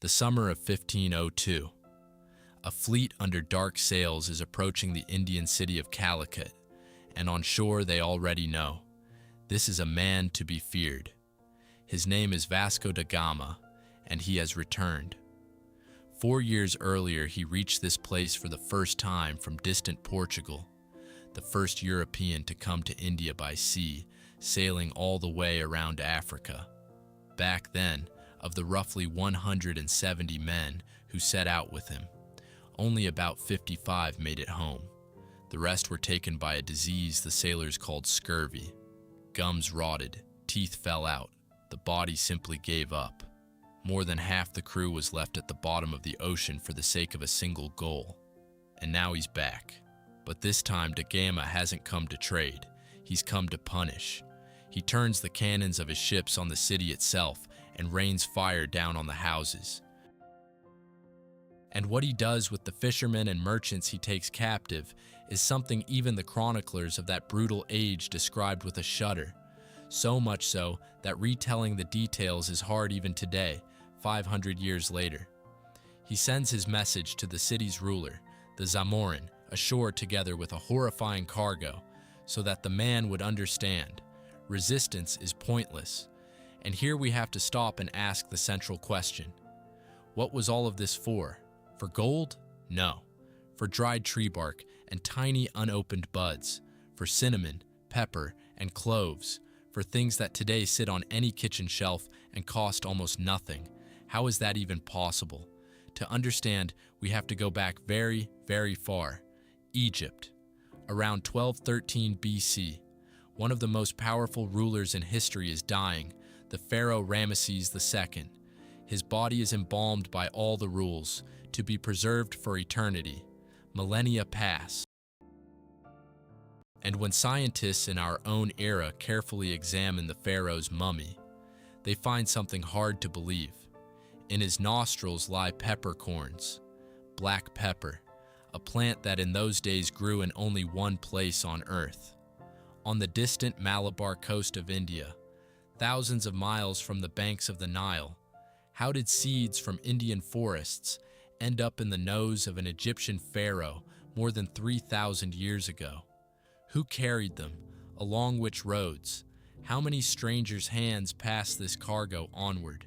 The summer of 1502. A fleet under dark sails is approaching the Indian city of Calicut, and on shore they already know. This is a man to be feared. His name is Vasco da Gama, and he has returned. 4 years earlier, he reached this place for the first time from distant Portugal, the first European to come to India by sea, sailing all the way around Africa. Back then, of the roughly 170 men who set out with him, only about 55 made it home. The rest were taken by a disease the sailors called scurvy. Gums rotted, teeth fell out, the body simply gave up. More than half the crew was left at the bottom of the ocean for the sake of a single goal. And now he's back. But this time Da Gama hasn't come to trade, he's come to punish. He turns the cannons of his ships on the city itself and rains fire down on the houses. And what he does with the fishermen and merchants he takes captive is something even the chroniclers of that brutal age described with a shudder. So much so that retelling the details is hard even today, 500 years later. He sends his message to the city's ruler, the Zamorin, ashore together with a horrifying cargo, so that the man would understand. Resistance is pointless. And here we have to stop and ask the central question. What was all of this for? For gold? No. For dried tree bark and tiny unopened buds. For cinnamon, pepper, and cloves. For things that today sit on any kitchen shelf and cost almost nothing. How is that even possible? To understand, we have to go back very, very far. Egypt. Around 1213 BC, one of the most powerful rulers in history is dying, the pharaoh Ramesses II. His body is embalmed by all the rules, to be preserved for eternity. Millennia pass. And when scientists in our own era carefully examine the pharaoh's mummy, they find something hard to believe. In his nostrils lie peppercorns, black pepper, a plant that in those days grew in only one place on Earth. On the distant Malabar coast of India, thousands of miles from the banks of the Nile, how did seeds from Indian forests end up in the nose of an Egyptian pharaoh more than 3,000 years ago? Who carried them? Along which roads? How many strangers' hands passed this cargo onward?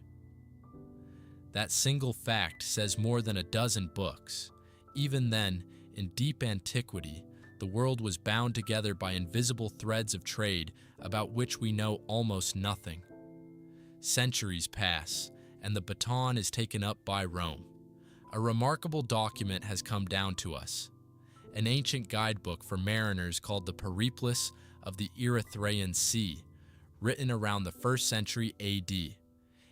That single fact says more than a dozen books. Even then, in deep antiquity, the world was bound together by invisible threads of trade about which we know almost nothing. Centuries pass, and the baton is taken up by Rome. A remarkable document has come down to us. An ancient guidebook for mariners called the Periplus of the Erythraean Sea, written around the 1st century AD.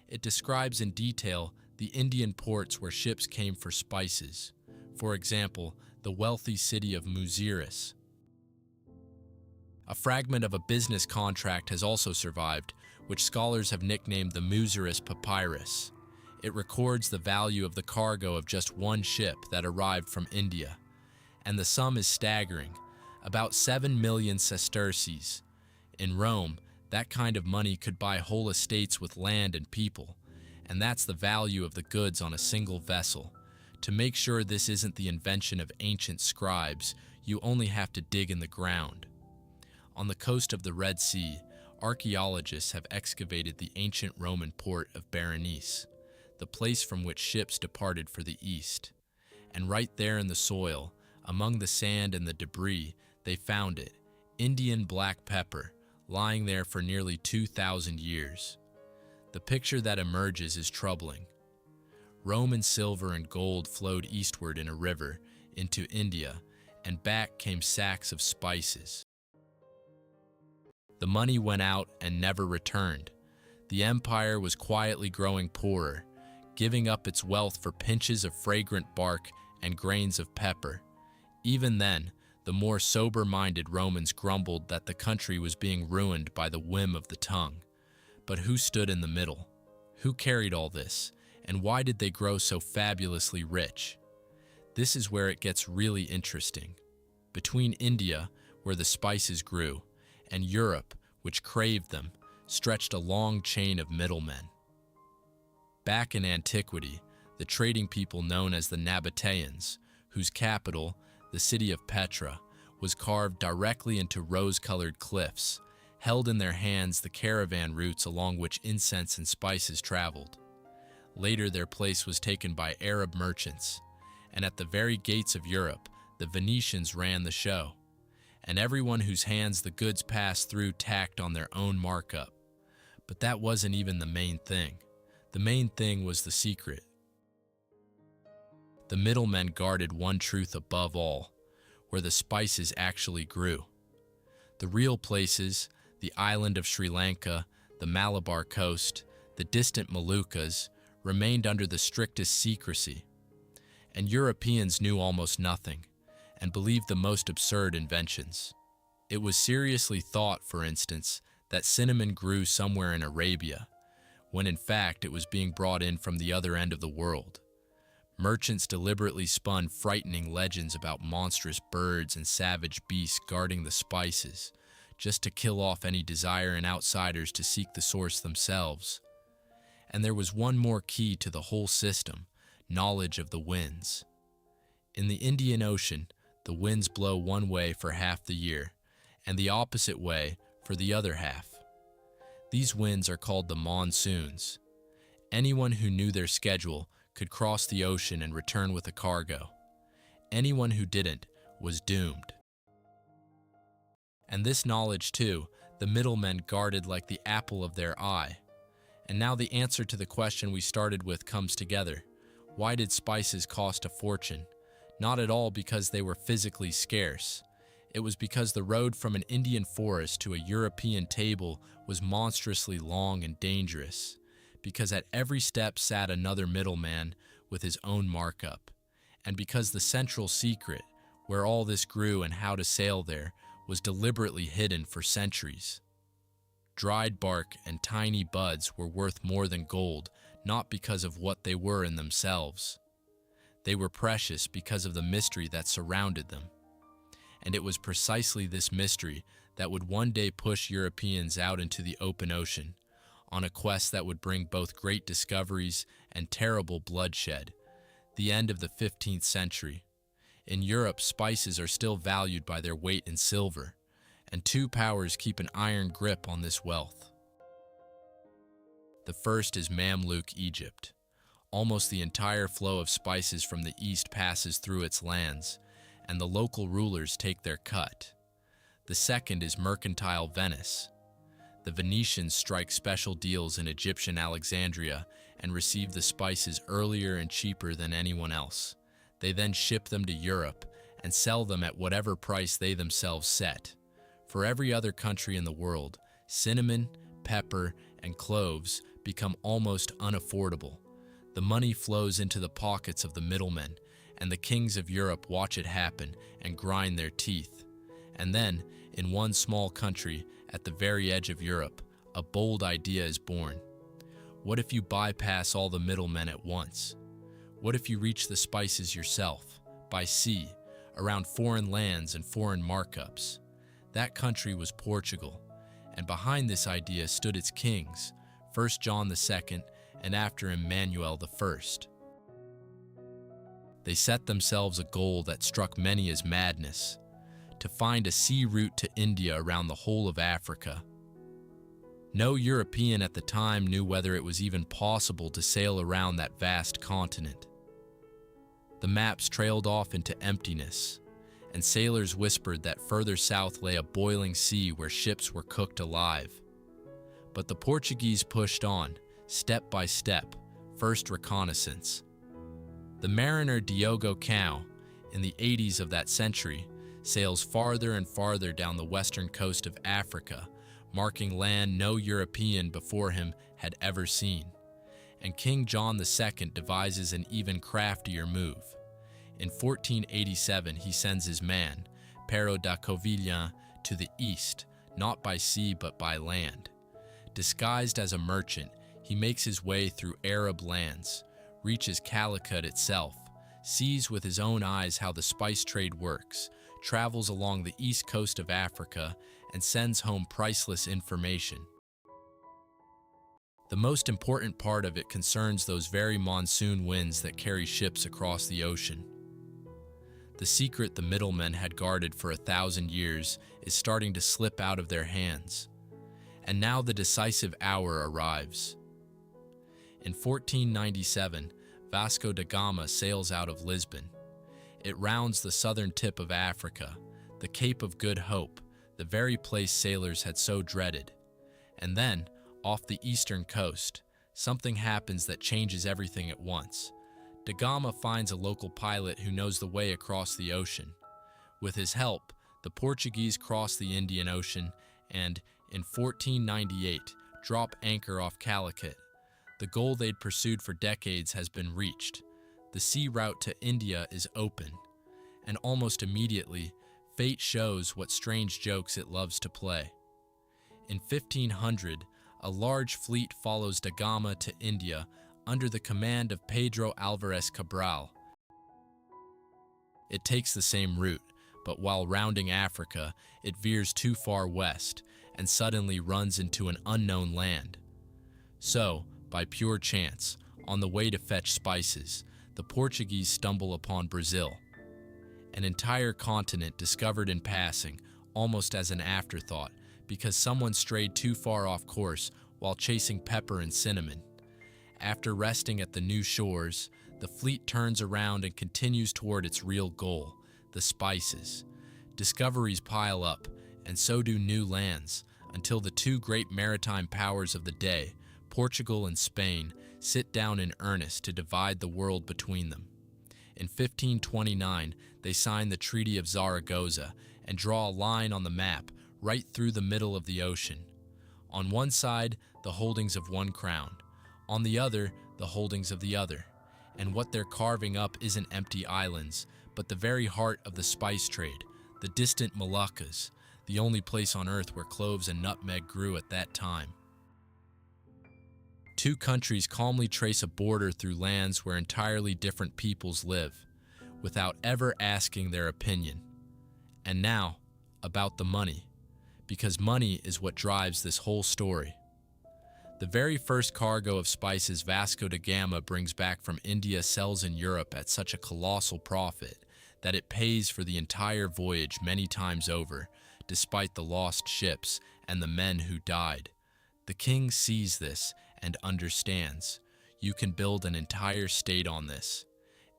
It describes in detail the Indian ports where ships came for spices. For example, the wealthy city of Muziris. A fragment of a business contract has also survived, which scholars have nicknamed the Muziris Papyrus. It records the value of the cargo of just one ship that arrived from India. And the sum is staggering, about 7 million sesterces. In Rome, that kind of money could buy whole estates with land and people, and that's the value of the goods on a single vessel. To make sure this isn't the invention of ancient scribes, you only have to dig in the ground. On the coast of the Red Sea, archaeologists have excavated the ancient Roman port of Berenice, the place from which ships departed for the east. And right there in the soil, among the sand and the debris, they found it, Indian black pepper, lying there for nearly 2,000 years. The picture that emerges is troubling. Roman silver and gold flowed eastward in a river into India, and back came sacks of spices. The money went out and never returned. The empire was quietly growing poorer, giving up its wealth for pinches of fragrant bark and grains of pepper. Even then, the more sober-minded Romans grumbled that the country was being ruined by the whim of the tongue. But who stood in the middle? Who carried all this? And why did they grow so fabulously rich? This is where it gets really interesting. Between India, where the spices grew, and Europe, which craved them, stretched a long chain of middlemen. Back in antiquity, the trading people known as the Nabateans, whose capital, the city of Petra, was carved directly into rose-colored cliffs, held in their hands the caravan routes along which incense and spices traveled. Later, their place was taken by Arab merchants, and at the very gates of Europe, the Venetians ran the show, and everyone whose hands the goods passed through tacked on their own markup. But that wasn't even the main thing. The main thing was the secret. The middlemen guarded one truth above all, where the spices actually grew. The real places, the island of Sri Lanka, the Malabar coast, the distant Moluccas, remained under the strictest secrecy. And Europeans knew almost nothing, and believed the most absurd inventions. It was seriously thought, for instance, that cinnamon grew somewhere in Arabia, when in fact it was being brought in from the other end of the world. Merchants deliberately spun frightening legends about monstrous birds and savage beasts guarding the spices, just to kill off any desire in outsiders to seek the source themselves. And there was one more key to the whole system: knowledge of the winds. In the Indian Ocean, the winds blow one way for half the year, and the opposite way for the other half. These winds are called the monsoons. Anyone who knew their schedule could cross the ocean and return with a cargo. Anyone who didn't was doomed. And this knowledge, too, the middlemen guarded like the apple of their eye. And now the answer to the question we started with comes together. Why did spices cost a fortune? Not at all because they were physically scarce. It was because the road from an Indian forest to a European table was monstrously long and dangerous, because at every step sat another middleman with his own markup, and because the central secret, where all this grew and how to sail there, was deliberately hidden for centuries. Dried bark and tiny buds were worth more than gold, not because of what they were in themselves. They were precious because of the mystery that surrounded them. And it was precisely this mystery that would one day push Europeans out into the open ocean, on a quest that would bring both great discoveries and terrible bloodshed, the end of the 15th century. In Europe, spices are still valued by their weight in silver, and two powers keep an iron grip on this wealth. The first is Mamluk Egypt. Almost the entire flow of spices from the east passes through its lands, and the local rulers take their cut. The second is mercantile Venice. The Venetians strike special deals in Egyptian Alexandria and receive the spices earlier and cheaper than anyone else. They then ship them to Europe and sell them at whatever price they themselves set. For every other country in the world, cinnamon, pepper, and cloves become almost unaffordable. The money flows into the pockets of the middlemen, and the kings of Europe watch it happen and grind their teeth. And then, in one small country, at the very edge of Europe, a bold idea is born. What if you bypass all the middlemen at once? What if you reach the spices yourself, by sea, around foreign lands and foreign markups? That country was Portugal, and behind this idea stood its kings, first John II and after him Manuel I. They set themselves a goal that struck many as madness: to find a sea route to India around the whole of Africa. No European at the time knew whether it was even possible to sail around that vast continent. The maps trailed off into emptiness, and sailors whispered that further south lay a boiling sea where ships were cooked alive. But the Portuguese pushed on, step by step, first reconnaissance. The mariner Diogo Cao, in the 80s of that century, sails farther and farther down the western coast of Africa, marking land no European before him had ever seen. And King John II devises an even craftier move. In 1487, he sends his man, Pero da Covilhã, to the east, not by sea but by land. Disguised as a merchant, he makes his way through Arab lands, reaches Calicut itself, sees with his own eyes how the spice trade works, travels along the east coast of Africa, and sends home priceless information. The most important part of it concerns those very monsoon winds that carry ships across the ocean. The secret the middlemen had guarded for 1,000 years is starting to slip out of their hands. And now the decisive hour arrives. In 1497, Vasco da Gama sails out of Lisbon. It rounds the southern tip of Africa, the Cape of Good Hope, the very place sailors had so dreaded. And then, off the eastern coast, something happens that changes everything at once. Da Gama finds a local pilot who knows the way across the ocean. With his help, the Portuguese cross the Indian Ocean and, in 1498, drop anchor off Calicut. The goal they'd pursued for decades has been reached. The sea route to India is open. And almost immediately, fate shows what strange jokes it loves to play. In 1500, a large fleet follows da Gama to India under the command of Pedro Alvarez Cabral. It takes the same route, but while rounding Africa, it veers too far west and suddenly runs into an unknown land. So, by pure chance, on the way to fetch spices, the Portuguese stumble upon Brazil, an entire continent discovered in passing, almost as an afterthought, because someone strayed too far off course while chasing pepper and cinnamon. After resting at the new shores, the fleet turns around and continues toward its real goal, the spices. Discoveries pile up, and so do new lands, until the two great maritime powers of the day, Portugal and Spain, sit down in earnest to divide the world between them. In 1529, they sign the Treaty of Zaragoza and draw a line on the map right through the middle of the ocean. On one side, the holdings of one crown. On the other, the holdings of the other. And what they're carving up isn't empty islands, but the very heart of the spice trade, the distant Moluccas, the only place on earth where cloves and nutmeg grew at that time. Two countries calmly trace a border through lands where entirely different peoples live, without ever asking their opinion. And now, about the money, because money is what drives this whole story. The very first cargo of spices Vasco da Gama brings back from India sells in Europe at such a colossal profit that it pays for the entire voyage many times over, despite the lost ships and the men who died. The king sees this and understands. You can build an entire state on this.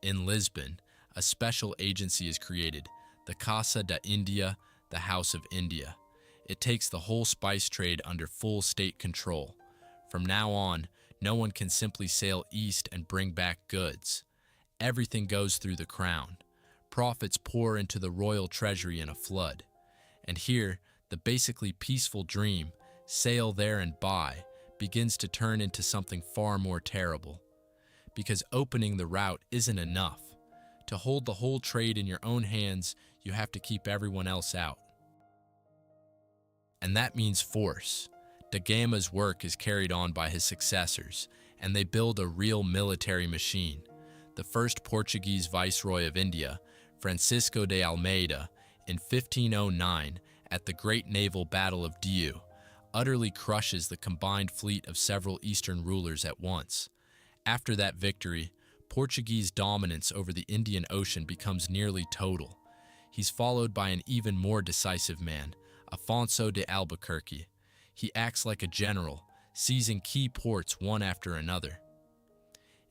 In Lisbon, a special agency is created, the Casa da India, the House of India. It takes the whole spice trade under full state control. From now on, no one can simply sail east and bring back goods. Everything goes through the crown. Profits pour into the royal treasury in a flood. And here, the basically peaceful dream, sail there and buy, begins to turn into something far more terrible. Because opening the route isn't enough. To hold the whole trade in your own hands, you have to keep everyone else out. And that means force. Da Gama's work is carried on by his successors, and they build a real military machine. The first Portuguese viceroy of India, Francisco de Almeida, in 1509, at the Great Naval Battle of Diu, utterly crushes the combined fleet of several eastern rulers at once. After that victory, Portuguese dominance over the Indian Ocean becomes nearly total. He's followed by an even more decisive man, Afonso de Albuquerque. He acts like a general, seizing key ports one after another.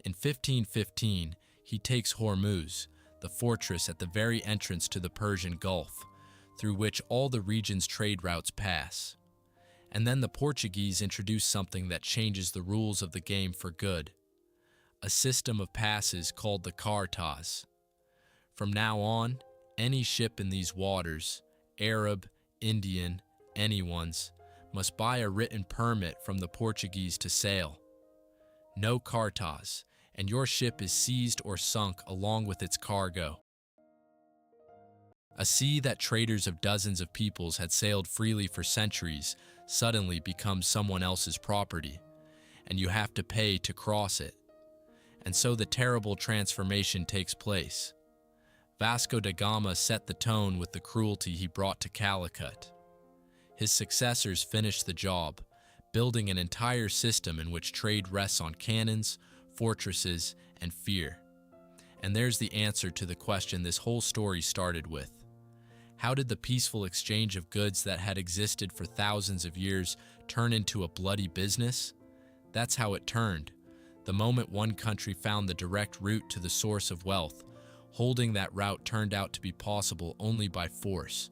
In 1515, he takes Hormuz, the fortress at the very entrance to the Persian Gulf, through which all the region's trade routes pass. And then the Portuguese introduce something that changes the rules of the game for good. A system of passes called the cartas. From now on, any ship in these waters, Arab, Indian, anyone's, must buy a written permit from the Portuguese to sail. No cartas, and your ship is seized or sunk along with its cargo. A sea that traders of dozens of peoples had sailed freely for centuries suddenly becomes someone else's property, and you have to pay to cross it. And so the terrible transformation takes place. Vasco da Gama set the tone with the cruelty he brought to Calicut. His successors finished the job, building an entire system in which trade rests on cannons, fortresses, and fear. And there's the answer to the question this whole story started with. How did the peaceful exchange of goods that had existed for thousands of years turn into a bloody business? That's how it turned. The moment one country found the direct route to the source of wealth, holding that route turned out to be possible only by force.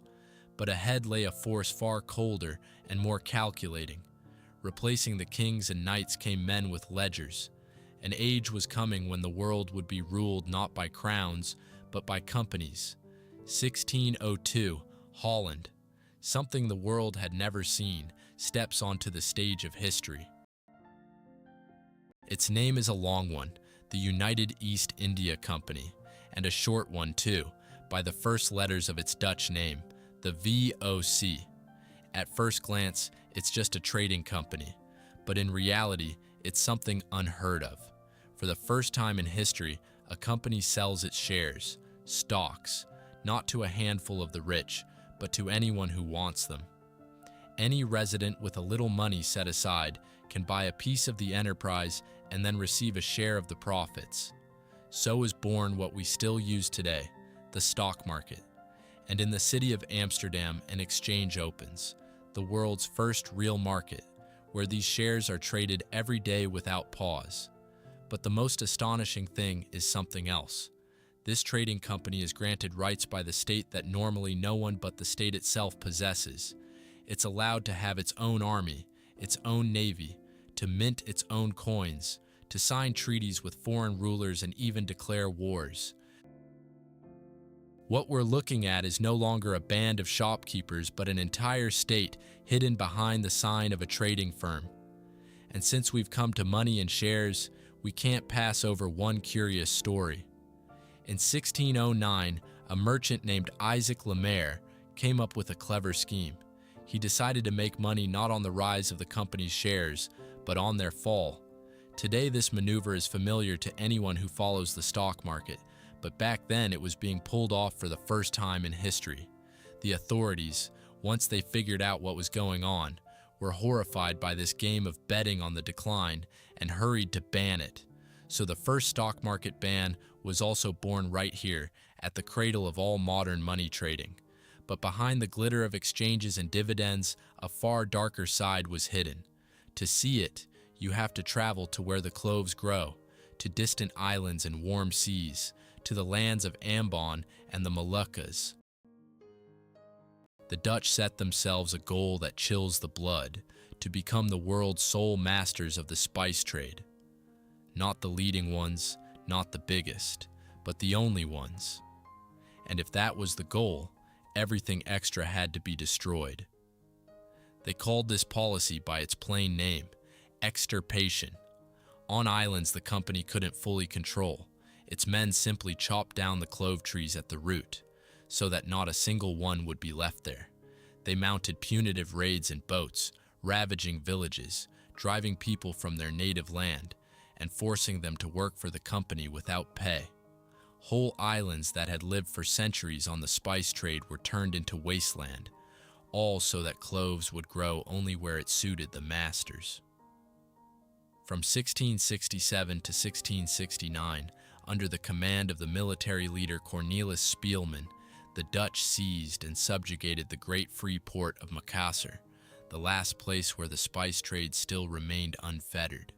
But ahead lay a force far colder and more calculating. Replacing the kings and knights came men with ledgers. An age was coming when the world would be ruled not by crowns, but by companies. 1602, Holland, something the world had never seen, steps onto the stage of history. Its name is a long one, the United East India Company, and a short one too, by the first letters of its Dutch name, the VOC. At first glance, it's just a trading company, but in reality, it's something unheard of. For the first time in history, a company sells its shares, stocks, not to a handful of the rich, but to anyone who wants them. Any resident with a little money set aside can buy a piece of the enterprise and then receive a share of the profits. So is born what we still use today, the stock market. And in the city of Amsterdam, an exchange opens, the world's first real market, where these shares are traded every day without pause. But the most astonishing thing is something else. This trading company is granted rights by the state that normally no one but the state itself possesses. It's allowed to have its own army, its own navy, to mint its own coins, to sign treaties with foreign rulers and even declare wars. What we're looking at is no longer a band of shopkeepers, but an entire state hidden behind the sign of a trading firm. And since we've come to money and shares, we can't pass over one curious story. In 1609, a merchant named Isaac Lemaire came up with a clever scheme. He decided to make money not on the rise of the company's shares, but on their fall. Today, this maneuver is familiar to anyone who follows the stock market, but back then it was being pulled off for the first time in history. The authorities, once they figured out what was going on, were horrified by this game of betting on the decline and hurried to ban it. So the first stock market ban was also born right here, at the cradle of all modern money trading. But behind the glitter of exchanges and dividends, a far darker side was hidden. To see it, you have to travel to where the cloves grow, to distant islands and warm seas, to the lands of Ambon and the Moluccas. The Dutch set themselves a goal that chills the blood, to become the world's sole masters of the spice trade. Not the leading ones, not the biggest, but the only ones. And if that was the goal, everything extra had to be destroyed. They called this policy by its plain name, extirpation. On islands the company couldn't fully control, its men simply chopped down the clove trees at the root, so that not a single one would be left there. They mounted punitive raids in boats, ravaging villages, driving people from their native land, and forcing them to work for the company without pay. Whole islands that had lived for centuries on the spice trade were turned into wasteland, all so that cloves would grow only where it suited the masters. From 1667 to 1669, under the command of the military leader Cornelis Speelman, the Dutch seized and subjugated the great free port of Makassar, the last place where the spice trade still remained unfettered.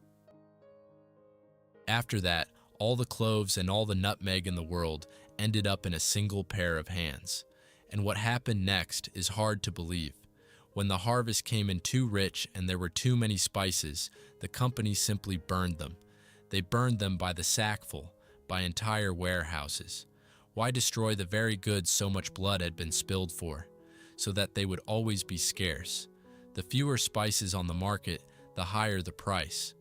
After that, all the cloves and all the nutmeg in the world ended up in a single pair of hands. And what happened next is hard to believe. When the harvest came in too rich and there were too many spices, the company simply burned them. They burned them by the sackful, by entire warehouses. Why destroy the very goods so much blood had been spilled for? So that they would always be scarce. The fewer spices on the market, the higher the price.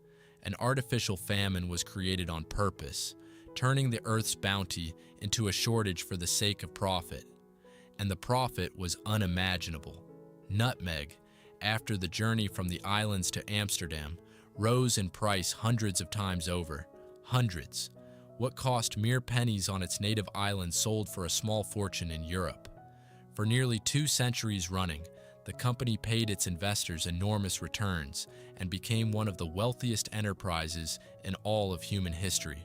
An artificial famine was created on purpose, turning the earth's bounty into a shortage for the sake of profit. And the profit was unimaginable. Nutmeg, after the journey from the islands to Amsterdam, rose in price hundreds of times over. Hundreds. What cost mere pennies on its native island sold for a small fortune in Europe. For nearly 2 centuries running, The company paid its investors enormous returns and became one of the wealthiest enterprises in all of human history.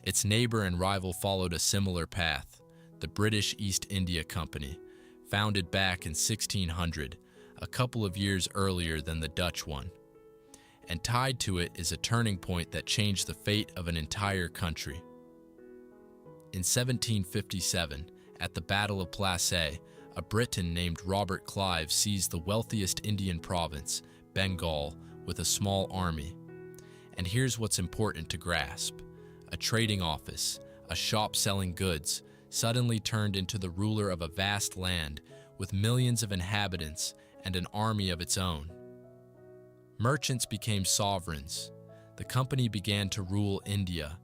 Its neighbor and rival followed a similar path, the British East India Company, founded back in 1600, a couple of years earlier than the Dutch one. And tied to it is a turning point that changed the fate of an entire country. In 1757, at the Battle of Plassey, a Briton named Robert Clive seized the wealthiest Indian province, Bengal, with a small army. And here's what's important to grasp. A trading office, a shop selling goods, suddenly turned into the ruler of a vast land with millions of inhabitants and an army of its own. Merchants became sovereigns. The company began to rule India,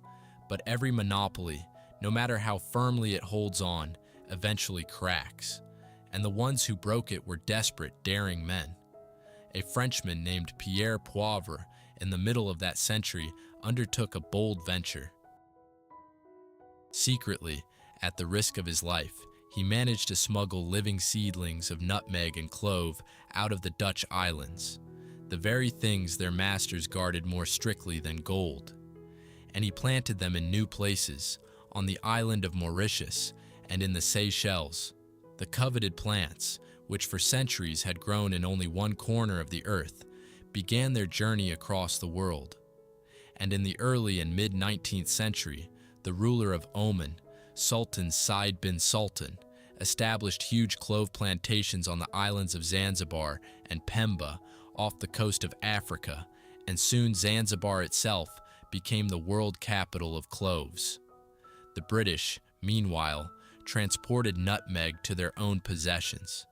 but every monopoly, no matter how firmly it holds on, eventually cracks. And the ones who broke it were desperate, daring men. A Frenchman named Pierre Poivre, in the middle of that century, undertook a bold venture. Secretly, at the risk of his life, he managed to smuggle living seedlings of nutmeg and clove out of the Dutch islands, the very things their masters guarded more strictly than gold. And he planted them in new places, on the island of Mauritius and in the Seychelles. The coveted plants, which for centuries had grown in only one corner of the earth, began their journey across the world. And in the early and mid-19th century, the ruler of Oman, Sultan Said bin Sultan, established huge clove plantations on the islands of Zanzibar and Pemba off the coast of Africa, and soon Zanzibar itself became the world capital of cloves. The British, meanwhile, transported nutmeg to their own possessions.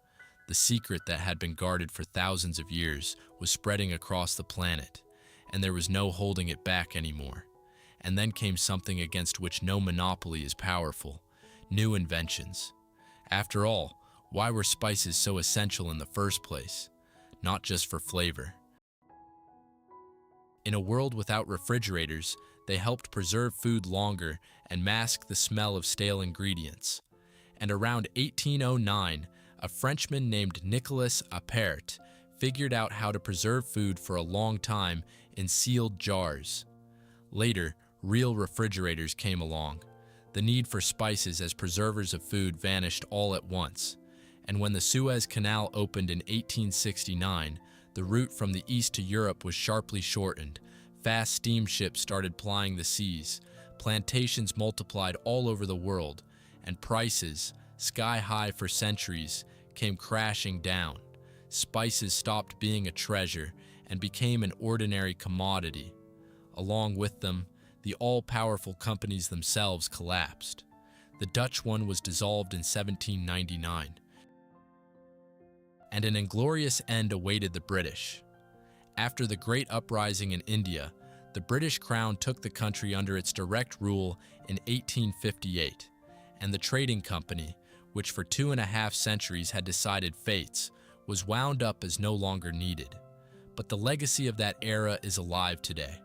The secret that had been guarded for thousands of years was spreading across the planet, and there was no holding it back anymore. And then came something against which no monopoly is powerful: new inventions. After all, why were spices so essential in the first place? Not just for flavor. In a world without refrigerators, they helped preserve food longer and mask the smell of stale ingredients. And around 1809, a Frenchman named Nicolas Appert figured out how to preserve food for a long time in sealed jars. Later, real refrigerators came along. The need for spices as preservers of food vanished all at once. And when the Suez Canal opened in 1869, the route from the east to Europe was sharply shortened. Fast steamships started plying the seas. Plantations multiplied all over the world, and prices, sky high for centuries, came crashing down. Spices stopped being a treasure and became an ordinary commodity. Along with them, the all-powerful companies themselves collapsed. The Dutch one was dissolved in 1799. And an inglorious end awaited the British. After the Great Uprising in India, the British Crown took the country under its direct rule in 1858, and the trading company, which for 2.5 centuries had decided fates, was wound up as no longer needed. But the legacy of that era is alive today.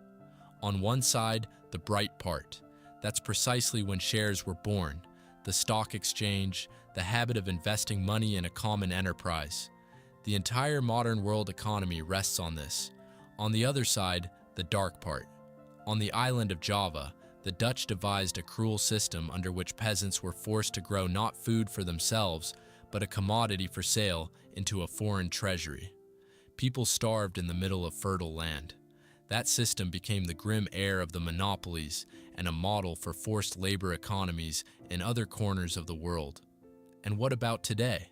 On one side, the bright part. That's precisely when shares were born, the stock exchange, the habit of investing money in a common enterprise. The entire modern world economy rests on this. On the other side, the dark part. On the island of Java, the Dutch devised a cruel system under which peasants were forced to grow not food for themselves, but a commodity for sale into a foreign treasury. People starved in the middle of fertile land. That system became the grim heir of the monopolies and a model for forced labor economies in other corners of the world. And what about today?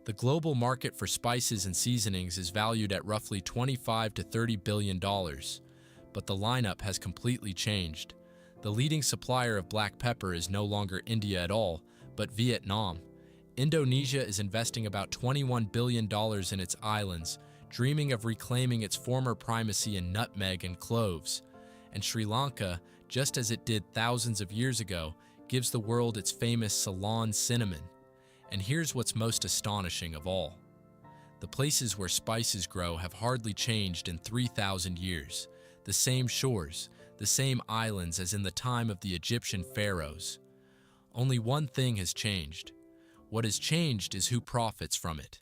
The global market for spices and seasonings is valued at roughly $25 to $30 billion, but the lineup has completely changed. The leading supplier of black pepper is no longer India at all, but Vietnam. Indonesia is investing about $21 billion in its islands, dreaming of reclaiming its former primacy in nutmeg and cloves. And Sri Lanka, just as it did thousands of years ago, gives the world its famous Ceylon cinnamon. And here's what's most astonishing of all. The places where spices grow have hardly changed in 3,000 years. The same shores, the same islands as in the time of the Egyptian pharaohs. Only one thing has changed. What has changed is who profits from it.